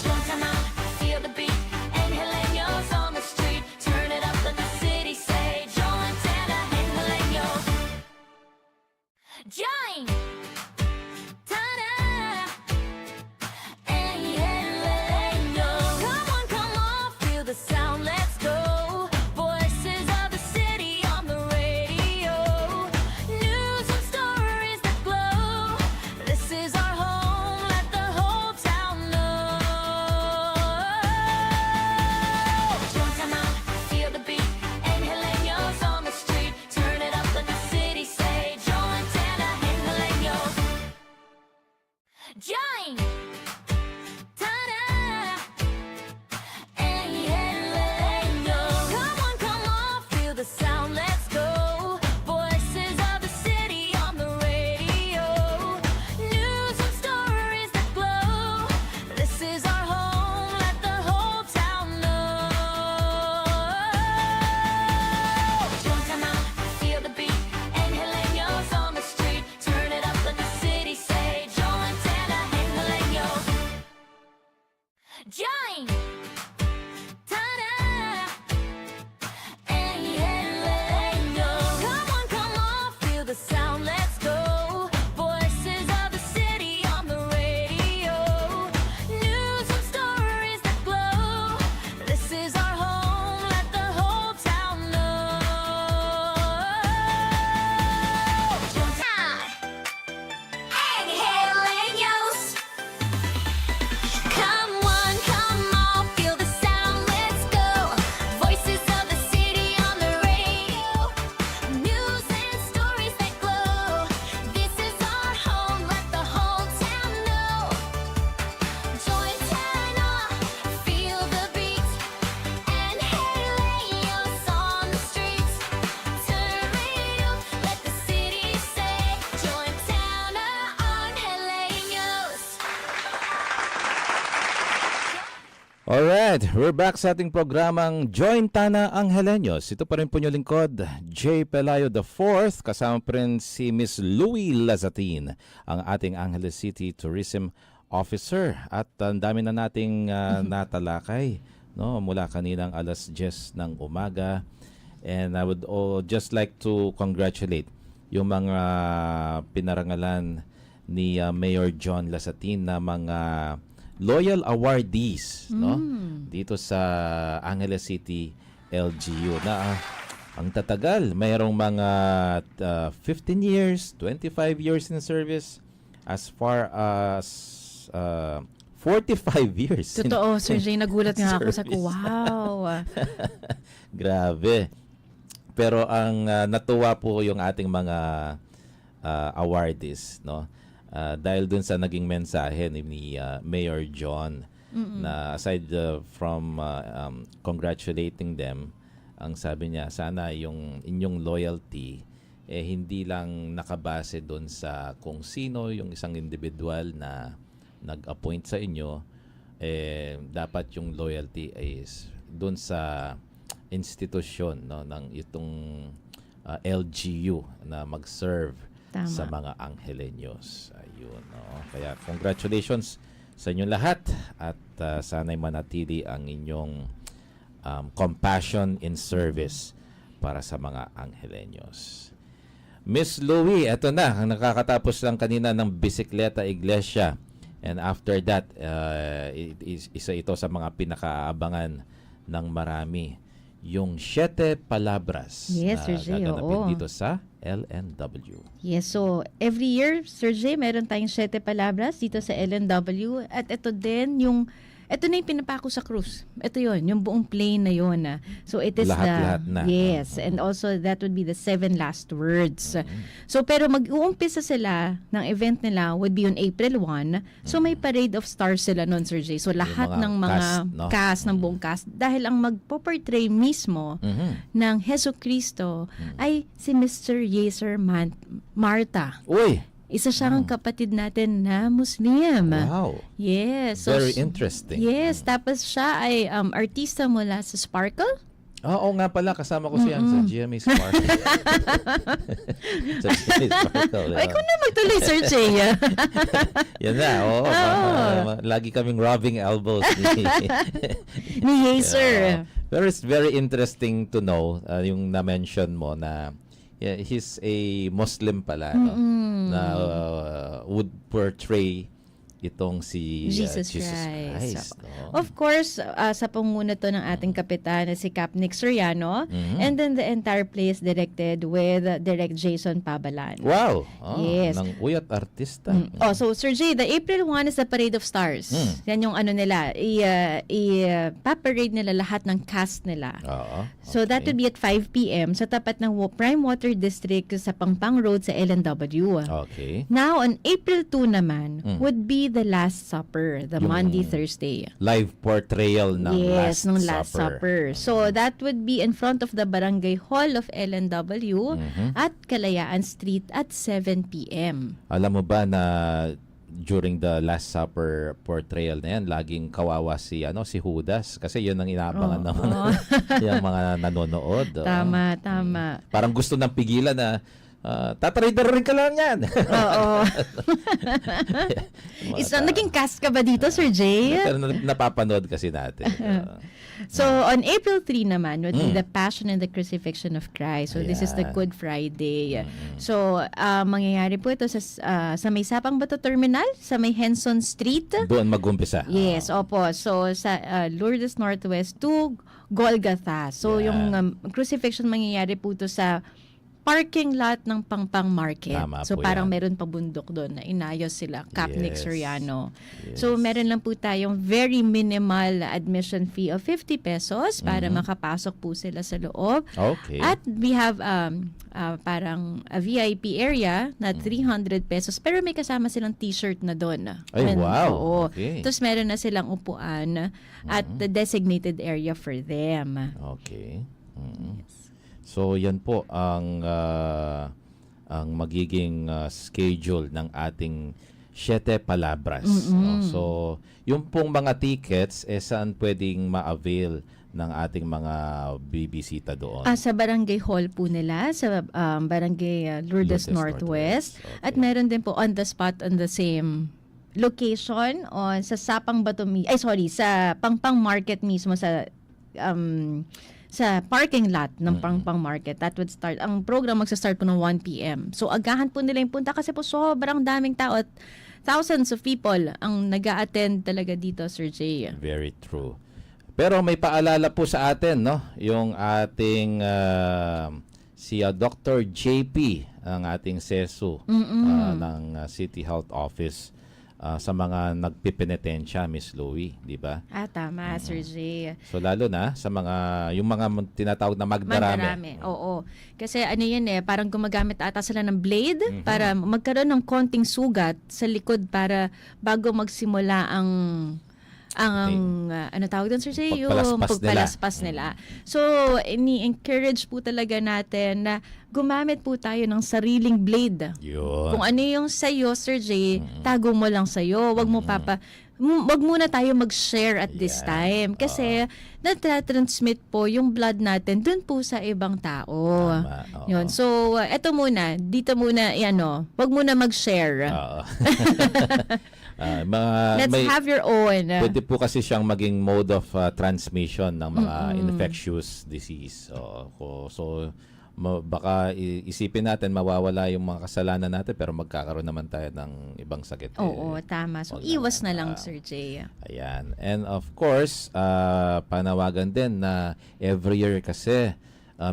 Join, come out, feel the beat. Angeleños on the street. Turn it up, let the city say. Join Santa Angeleños. Join! Ta-da! Angeleños. Come on, feel the sound, let's go. Voices of the city on the radio. News and stories that glow. This is our home, let the whole town know. Join, come out, feel the beat. Angeleños on the street. Turn it up, let the city say. Join Santa Angeleños. Join! Ta-da! Angeleños. Come on, feel the sound, let's go. Voices of the city on the radio. News and stories that glow. This is our home, let the whole town know. Join, come out, feel the beat. Angeleños on the street. Turn it up, let the city say. Join Santa Angeleños. Alright, we're back sa ating programang Join Tana Angeleños. Ito pa rin po yung lingkod, J. Pelayo IV, kasama pa rin si Miss Louie Lazatin, ang ating Angeles City Tourism Officer. At ang dami na nating natalakay, no, mula kaninang alas 10 ng umaga. And I would just like to congratulate yung mga pinarangalan ni Mayor John Lazatin na mga loyal awardees, no, dito sa Angeles City LGU na ang tatagal, mayroong mga 15 years, 25 years in service, as far as 45 years. Totoo, Sir Jay, nagulat nga ako sa Service. wow. Grabe. Pero ang natuwa po yung ating mga awardees, no? Dahil dun sa naging mensahe ni Mayor John na aside from congratulating them, ang sabi niya, sana yung inyong loyalty hindi lang nakabase dun sa kung sino yung isang individual na nag-appoint sa inyo, dapat yung loyalty is dun sa institusyon, no, ng itong LGU na mag-serve Tama. sa mga Angeleños. Ayun, no? Kaya congratulations sa inyong lahat at sana'y manatili ang inyong compassion in service para sa mga Angeleños. Miss Louie, eto na, ang nakakatapos lang kanina ng Bisikleta Iglesia. And after that, isa ito sa mga pinakaabangan ng marami. Yung 7 Palabras Yes, na Sir Jay, gaganapin oo. dito sa LNW. Yes, so every year, Sir Jay, meron tayong 7 palabras dito sa LNW. At ito din, ito na yung pinapako sa cruise. Ito yon, yung buong plane na yon. So it is Lahat-lahat na. Yes, and also that would be the 7 last words. So pero mag-uumpisa sila ng event nila would be on April 1. So may parade of stars sila noon, Sir Jay. So lahat mga ng mga cast, no? cast ng buong cast. Dahil ang magpo-portray mismo ng Heso Kristo ay si Mr. Yeser Marta. Uy! Isa siyang kapatid natin na Muslim. Wow! Yes. Very interesting. Yes, tapos siya ay artista mula sa Sparkle. Oo nga pala, kasama ko siya sa GMA Sparkle. Sa GMA Sparkle. Ay, ikaw na magtuloy, Sir Jay. Yan na, oo. Lagi kaming rubbing elbows Ni Yeser. Pero it's very interesting to know yung na-mention mo na he's a Muslim pala, no? Na would portray itong si Jesus Jesus Christ. Christ, no? Of course, sa panguna to ng ating kapitan na si Cap Nick Soriano, and then the entire play is directed with Direct Jason Pabalan. Wow! Yes. Ng uyat artista. Oh, so Sir Jay, the April 1 is the Parade of Stars. Yan yung ano nila, i-parade nila lahat ng cast nila. Oo. So that would be at 5 p.m. sa tapat ng Prime Water District sa Pangpang Road sa LNW. Okay. Now, on April 2 naman, would be the Last Supper, the Monday, Thursday. Live portrayal ng Yes, Last nung Last Supper. So, that would be in front of the Barangay Hall of LNW at Kalayaan Street at 7 p.m. Alam mo ba na during the Last Supper portrayal na yan, laging kawawa si Judas kasi yun ang inaabangan ng yung mga nanonood. Tama, tama. Parang gusto nang pigilan na tatrader rin ka lang yan. Oo. Naging cast ka ba dito, Sir Jay? Pero napapanood kasi natin. So, on April 3 naman would be the Passion and the Crucifixion of Christ. So, this is the Ayan. Good Friday. So, mangyayari po ito sa may Sapang Bato Terminal, sa may Henson Street. Doon mag-umpisa. Yes, opo. So, sa Lourdes Northwest to Golgotha. So, yung crucifixion mangyayari po ito sa parking lot ng Pangpang Market. Tama So po parang yan. meron pa bundok doon na inayos sila, Cap Nick Yes. Soriano. Yes. So meron lang po tayong very minimal admission fee of 50 pesos para makapasok po sila sa loob. Okay. At we have parang a VIP area na 300 pesos pero may kasama silang t-shirt na doon. Ay, wow. Oo. Okay. Tapos meron na silang upuan at the designated area for them. Okay. So yan po ang magiging schedule ng ating Siete Palabras. No? So, yung pong mga tickets, saan pwedeng ma-avail ng ating mga bibisita doon? Sa barangay hall po nila, sa barangay Lourdes Lourdes Northwest. Northwest, At okay. meron din po on the spot on the same location on sa Sapang Batomi, sa Pangpang Market mismo sa parking lot ng Pangpang Market. That would start, ang program magsa-start po ng 1 p.m. So agahan po nila yung punta kasi po sobrang daming tao at thousands of people ang nag-a-attend talaga dito, Sir Jay. Very true. Pero may paalala po sa atin, no? Yung ating si Dr. JP, ang ating SESU ng City Health Office sa mga nagpipenitensya, Miss Louie, di ba? Tama, Sir Jay. So lalo na sa yung mga tinatawag na magdarami. Oo. Kasi ano yan parang gumagamit ata sila ng blade para magkaroon ng konting sugat sa likod para bago magsimula ang ano tawag doon, Sir Jay? Yung pagpalaspas nila. So, ini-encourage po talaga natin na gumamit po tayo ng sariling blade. Yun. Kung ano yung sa'yo, Sir Jay, tago mo lang sa'yo. Wag muna tayo mag-share at this time. Kasi natatransmit po yung blood natin dun po sa ibang tao. Tama, oo. Yun. So, eto muna. Dito muna, wag muna mag-share. Oo. Let's have your own. Pwede po kasi siyang maging mode of transmission ng mga infectious disease. Baka isipin natin mawawala yung mga kasalanan natin pero magkakaroon naman tayo ng ibang sakit. Oo, tama. So, iwas na lang, Sir Jay. Ayan. And of course, panawagan din na every year kasi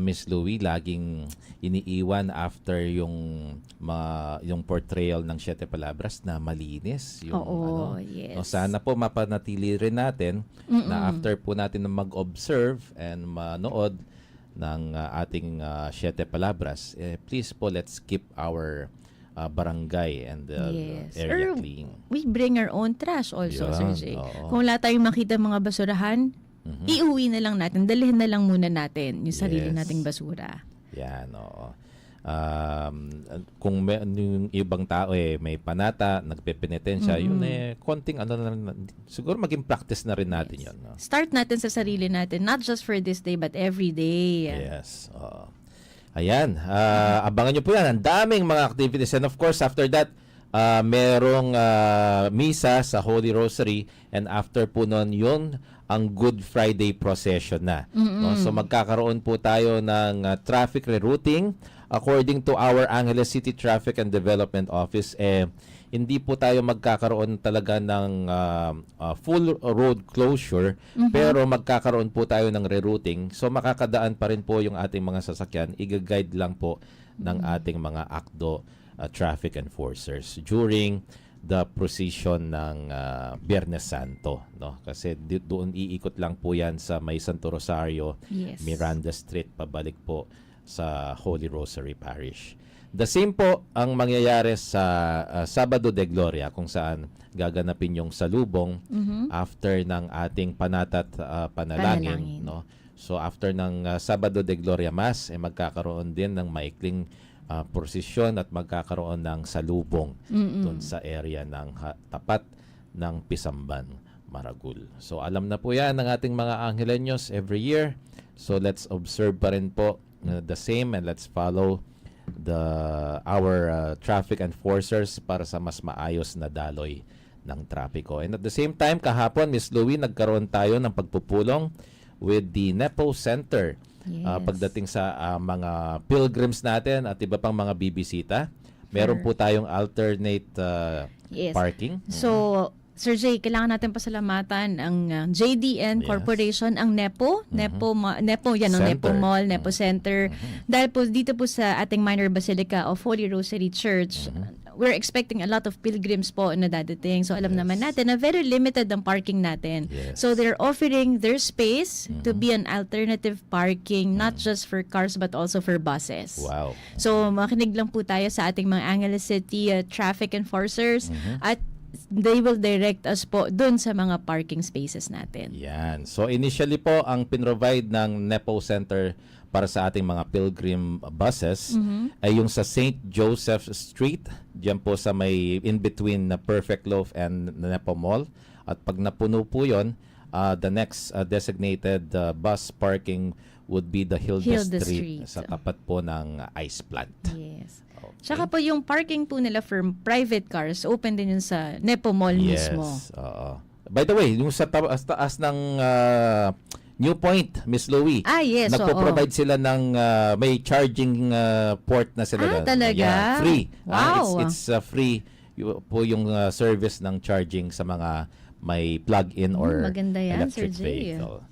Miss Louie, laging iniiwan after yung portrayal ng Siete Palabras na malinis. Yung, yes. No, sana po mapanatili rin natin na after po natin na mag-observe and manood ng ating Siete Palabras, please po let's keep our barangay and area clean. We bring our own trash also, Sir Yan, Jay. oo. Kung wala tayong makita mga basurahan, iuwi na lang natin, dalhin na lang muna natin yung sarili Yes. nating basura. Yan, oo. Kung yung ibang tao may panata, nagpepenitensya, yun konting siguro maging practice na rin natin yun. No? Start natin sa sarili natin, not just for this day, but every day. Yes. Ayan, abangan nyo po yan. Ang daming mga activities. And of course, after that, merong misa sa Holy Rosary. And after po nun, yun ang Good Friday procession na. No? So magkakaroon po tayo ng traffic rerouting according to our Angeles City Traffic and Development Office. Hindi po tayo magkakaroon talaga ng full road closure, pero magkakaroon po tayo ng rerouting. So makakadaan pa rin po yung ating mga sasakyan. I-guide lang po ng ating mga ACDO traffic enforcers during the procession ng Biyernes Santo, no? Kasi doon iikot lang po 'yan sa may Santo Rosario, Yes. Miranda Street pabalik po sa Holy Rosary Parish. The same po ang mangyayari sa Sabado de Gloria kung saan gaganapin yung salubong after ng ating panata't panalangin, no? So after ng Sabado de Gloria Mass magkakaroon din ng maikling prosesyon at magkakaroon ng salubong doon sa area ng tapat ng Pisamban, Maragul. So alam na po yan ng ating mga Angelenyos every year. So let's observe pa rin po the same and let's follow our traffic enforcers para sa mas maayos na daloy ng trapiko. And at the same time, kahapon, Miss Louie, nagkaroon tayo ng pagpupulong with the Nepo Center. Yes. Pagdating sa mga pilgrims natin at iba pang mga bibisita, meron po tayong alternate parking. So, Sir Jay, kailangan natin pasalamatan ang JDN Yes. Corporation, ang Nepo, Nepo, yan ang Nepo Center. Mall, Nepo Center. Dahil po dito po sa ating Minor Basilica of Holy Rosary Church, we're expecting a lot of pilgrims po na dadating. So alam naman natin na very limited ang parking natin. Yes. So they're offering their space to be an alternative parking, not just for cars but also for buses. Wow. So makinig lang po tayo sa ating mga Angeles City traffic enforcers at they will direct us po dun sa mga parking spaces natin. Yan. So initially po, ang pinrovide ng Nepo Center para sa ating mga pilgrim buses ay yung sa St. Joseph Street, diyan po sa may in between na Perfect Loaf and Nepo Mall. At pag napuno po yun, the next designated bus parking would be the Hilda Street sa tapat po ng ice plant. Yes. Okay. Tsaka po yung parking po nila for private cars, open din yun sa Nepo Mall mismo. Oo. By the way, yung sa taas ng New Point, Miss Louie. Yes, Nagpo-provide sila ng may charging port na sila doon. Talaga? Yeah, free. Wow. It's free po yung service ng charging sa mga may plug-in or maganda yan, electric Sir Jay. vehicle.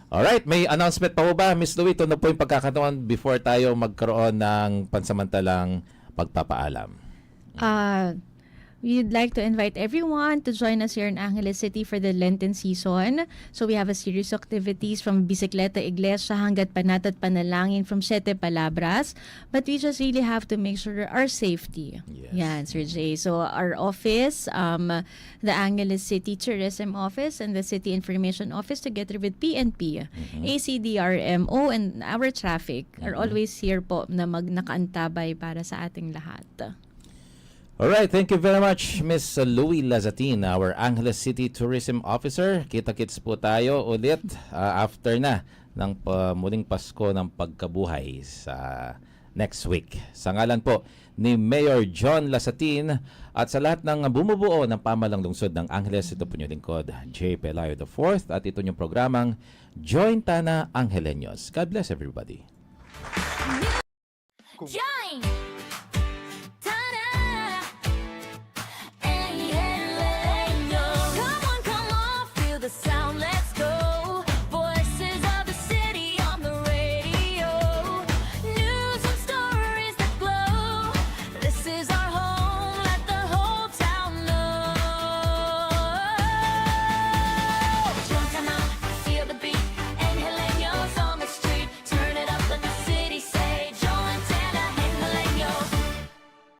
Alright, may announcement pa po ba, Miss Louie? Ito na po yung pagkakataon before tayo magkaroon ng pansamantalang pagpapaalam. We'd like to invite everyone to join us here in Angeles City for the Lenten season. So we have a series of activities from Bisikleta Iglesia hanggat Panat at Panalangin from Siete Palabras. But we just really have to make sure our safety. Yes. Yan, Sir Jay. So our office, the Angeles City Tourism Office and the City Information Office together with PNP, ACDRMO, and our traffic are always here po na nakaantabay para sa ating lahat. Alright, thank you very much, Miss Louie Lazatin, our Angeles City Tourism Officer. Kita-kits po tayo ulit after na ng muling Pasko ng pagkabuhay sa next week. Sa ngalan po ni Mayor John Lazatin at sa lahat ng bumubuo ng pamalang lungsod ng Angeles, ito po yung lingkod, J. Pelayo IV, at ito yung programang Join Tana Angeleños. God bless everybody. John